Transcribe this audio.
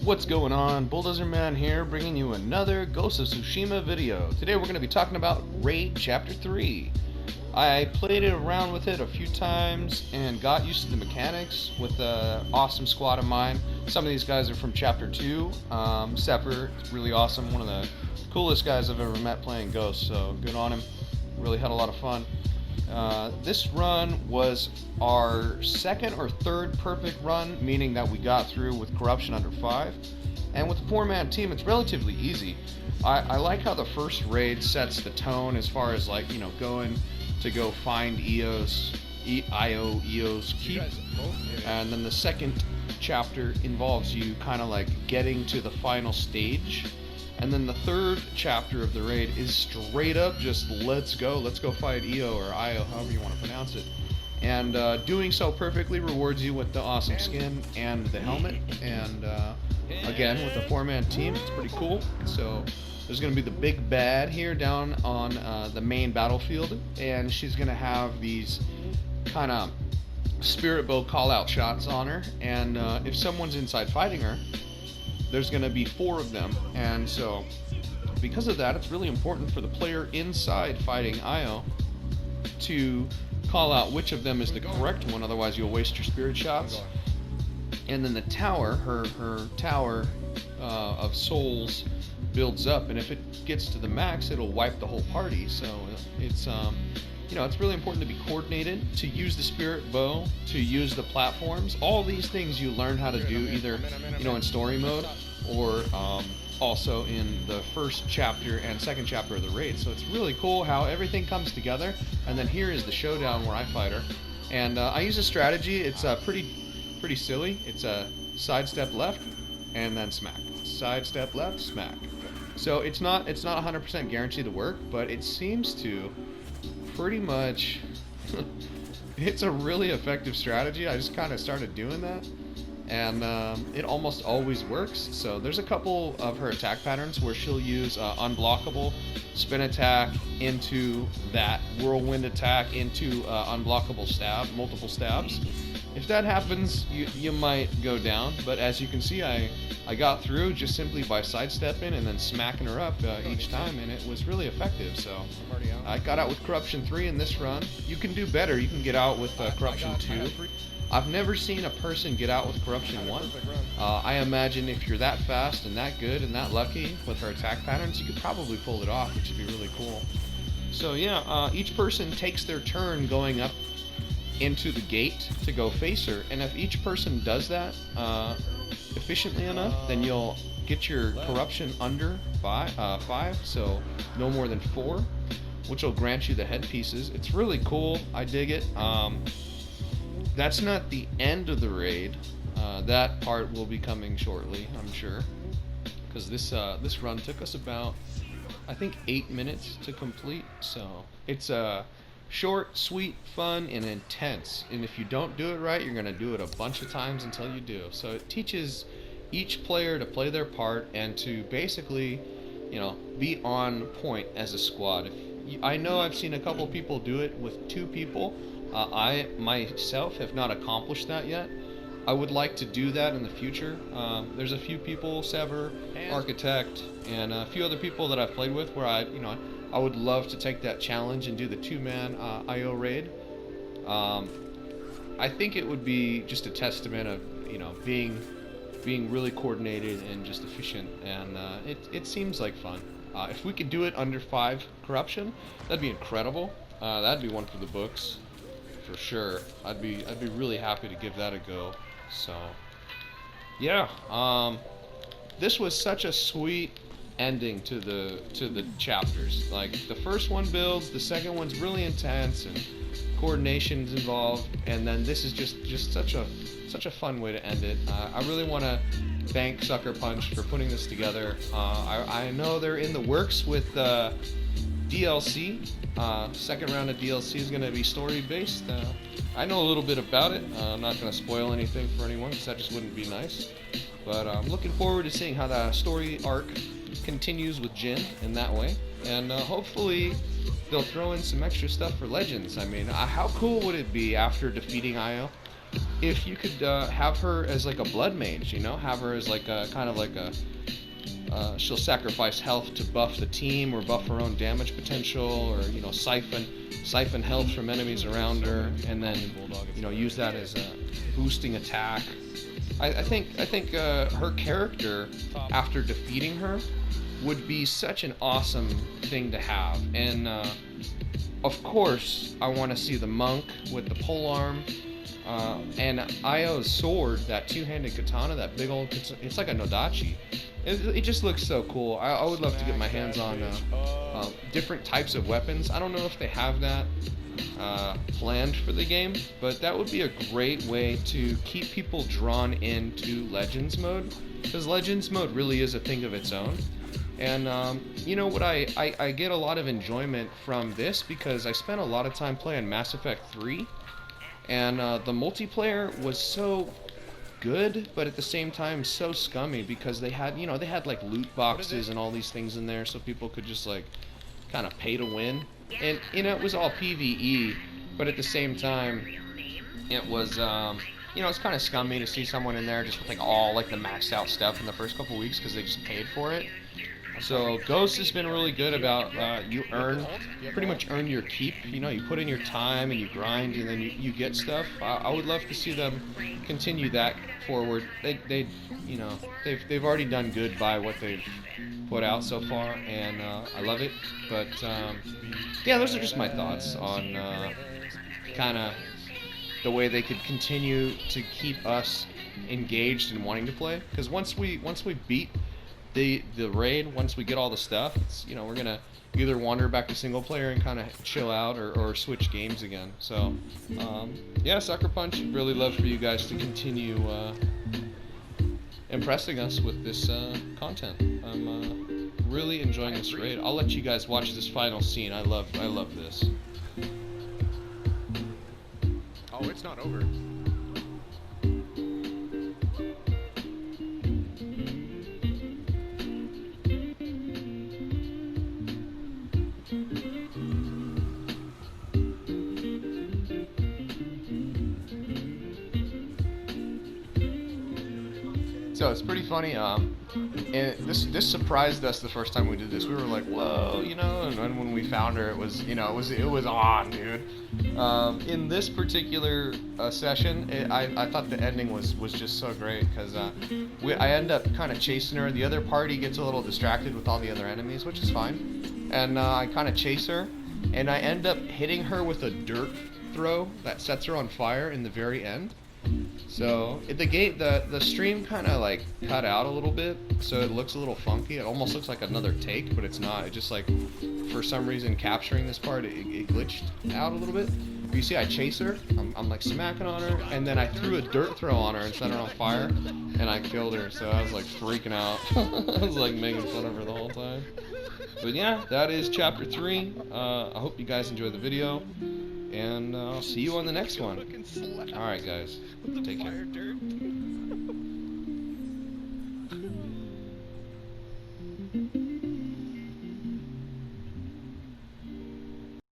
What's going on? Bulldozer Man here, bringing you another Ghost of Tsushima video. Today we're going to be talking about Raid Chapter 3. I played it around with it a few times and got used to the mechanics with an awesome squad of mine. Some of these guys are from Chapter 2. Sepper, it's really awesome, one of the coolest guys I've ever met playing Ghost, so good on him. Really had a lot of fun. This run was our second or third perfect run, meaning that we got through with corruption under 5. And with a 4-man team, it's relatively easy. I like how the first raid sets the tone as far as, like, you know, going to go find Iyo's keep. And then the second chapter involves you kind of like getting to the final stage. And then the third chapter of the raid is straight up just let's go fight Iyo or Iyo, however you want to pronounce it. And doing so perfectly rewards you with the awesome skin and the helmet. And again, with a 4-man team, it's pretty cool. So there's going to be the big bad here down on the main battlefield. And she's going to have these kind of spirit bow call-out shots on her. And if someone's inside fighting her, there's going to be 4 of them, and so because of that, it's really important for the player inside fighting Iyo to call out which of them is the correct one, otherwise you'll waste your spirit shots. And then the tower, her tower of souls builds up, and if it gets to the max, it'll wipe the whole party. So it's you know, it's really important to be coordinated, to use the spirit bow, to use the platforms. All these things you learn how to do either, you know, in story mode or also in the first chapter and second chapter of the raid. So it's really cool how everything comes together. And then here is the showdown where I fight her. And I use a strategy. It's pretty silly. It's a sidestep left and then smack. Sidestep left, smack. So it's not 100% guaranteed to work, but it seems to pretty much it's a really effective strategy. I just kind of started doing that, and it almost always works. So there's a couple of her attack patterns where she'll use unblockable spin attack into that whirlwind attack into unblockable stab, multiple stabs. If that happens, you might go down, but as you can see, I got through just simply by sidestepping and then smacking her up each time, and it was really effective. So I got out with Corruption 3 in this run. You can do better. You can get out with Corruption 2. I've never seen a person get out with Corruption 1. I imagine if you're that fast and that good and that lucky with her attack patterns, you could probably pull it off, which would be really cool. So yeah, each person takes their turn going up into the gate to go face her, and if each person does that efficiently enough, then you'll get your corruption under 5, so no more than 4, which will grant you the headpieces. It's really cool. I dig it. That's not the end of the raid. That part will be coming shortly, I'm sure, because this run took us about, I think, 8 minutes to complete. So it's short, sweet, fun, and intense. And if you don't do it right, you're going to do it a bunch of times until you do. So it teaches each player to play their part and to basically, you know, be on point as a squad. I know I've seen a couple people do it with 2 people. I myself have not accomplished that yet. I would like to do that in the future. There's a few people, Sever, Architect, and a few other people that I've played with where I would love to take that challenge and do the 2-man Iyo raid. I think it would be just a testament of, you know, being really coordinated and just efficient, and it seems like fun. If we could do it under 5 corruption, that'd be incredible. That'd be one for the books, for sure. I'd be really happy to give that a go. So yeah, this was such a sweet ending to the chapters. Like, the first one builds, the second one's really intense and coordination's involved, and then this is just such a fun way to end it. I really want to thank Sucker Punch for putting this together. I know they're in the works with DLC. Second round of DLC is going to be story based. I know a little bit about it. I'm not going to spoil anything for anyone because that just wouldn't be nice. But I'm looking forward to seeing how the story arc continues with Jin in that way, and hopefully they'll throw in some extra stuff for Legends. I mean, how cool would it be after defeating Iyo if you could have her as like a blood mage, you know, have her as like a kind of like a she'll sacrifice health to buff the team or buff her own damage potential, or you know, siphon health from enemies around her, and then you know, use that as a boosting attack. I think her character after defeating her would be such an awesome thing to have. And of course, I want to see the monk with the polearm, and Io's sword, that two-handed katana, that big old, it's like a Nodachi. It just looks so cool. I would love to get my hands on different types of weapons. I don't know if they have that planned for the game, but that would be a great way to keep people drawn into Legends mode, because Legends mode really is a thing of its own. And you know what, I get a lot of enjoyment from this because I spent a lot of time playing Mass Effect 3, and the multiplayer was so good, but at the same time so scummy, because they had, you know, they had like loot boxes and all these things in there, so people could just like kind of pay to win. And you know, it was all PvE, but at the same time it was you know, it's kind of scummy to see someone in there just with like all like the maxed out stuff in the first couple weeks because they just paid for it. So Ghost has been really good about you pretty much earn your keep. You know, you put in your time and you grind, and then you get stuff. I would love to see them continue that forward. You know, they've already done good by what they've put out so far, and I love it. But yeah, those are just my thoughts on kind of the way they could continue to keep us engaged and wanting to play. Because once we beat the raid, once we get all the stuff, it's, you know, we're gonna either wander back to single player and kind of chill out, or switch games again. So yeah, Sucker Punch, really love for you guys to continue impressing us with this content. I'm really enjoying this raid. I'll let you guys watch this final scene. I love this. Oh, it's not over. So it's pretty funny. And this surprised us the first time we did this. We were like, whoa, you know. And then when we found her, it was, you know, it was on, dude. In this particular session, I thought the ending was just so great, because I end up kind of chasing her. The other party gets a little distracted with all the other enemies, which is fine. And I kind of chase her, and I end up hitting her with a dirt throw that sets her on fire in the very end. So the stream kind of like cut out a little bit, so it looks a little funky. It almost looks like another take, but it's not. It just, like, for some reason, capturing this part, it glitched out a little bit. But you see, I chase her, I'm like smacking on her, and then I threw a dirt throw on her and set her on fire, and I killed her. So I was like freaking out. I was like making fun of her the whole time. But yeah, that is chapter 3. I hope you guys enjoyed the video, and I'll see you on the next one. Alright guys, take care.